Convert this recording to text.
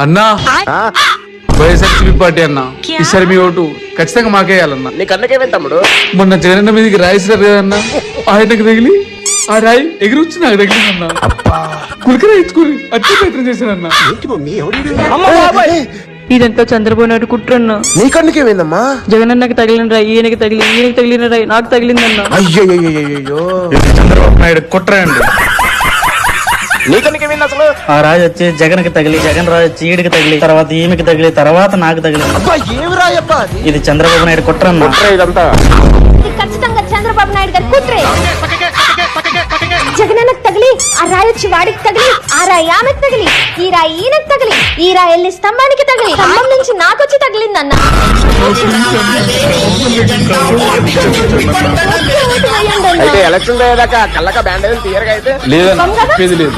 అన్నా వైఎస్ఆర్సీపీ పార్టీ అన్నా ఈసారి మీ ఓటు ఖచ్చితంగా మాకేయాలన్నా. నీకు అన్నకేమేం తమ్ముడు? మొన్న జగనన్న మీదకి రాయిస్తారు కదన్నా, ఆయనకు తగిలి ఆ రాయి ఎగిరొచ్చి నాకు తగిలిందన్నా. కులికరా ఇచ్చుకుని అచ్చే ప్రయత్నం చేశానన్నా. ఇదంతా చంద్రబాబు నాయుడు కుట్రన్నా. నీ కన్నుకేమైందమ్మా? జగనన్నకి తగిలిన రాయి ఈయనకి తగిలిన రాయి నాకు తగిలిందన్నా. అయ్యో చంద్రబాబు నాయుడు కుట్ర అండి. నీ కన్నుకేమైంది అసలు? ఆ రాజు వచ్చి జగన్ కి తగిలి, జగన్ రాజు వచ్చి ఈడికి తగిలి, తర్వాత ఈమెకి తగిలి, తర్వాత నాకు తగిలి. అబ్బా ఏమి రాయబ్బా అది? ఇది చంద్రబాబు నాయుడు కుట్ర అన్న. ఇదంతా ఖచ్చితంగా చంద్రబాబు నాయుడు గారి కుట్రే. జగనన్నకు తగిలి ఆ రాయి వచ్చి వాడికి తగిలి, ఆ రాయి ఆమెకు తగిలి, ఈ రాయి ఈయనకు తగిలి, ఈ రాయి వెళ్ళి స్తంభానికి తగిలి, స్తంభం నుంచి నాకొచ్చి తగిలిందన్న. అయితే ఎలక్షన్ అయ్యేదాకా కళ్ళక బ్యాండేజ్ తీయరుగా అయితే లేదన్నా, చెప్పేది లేదు.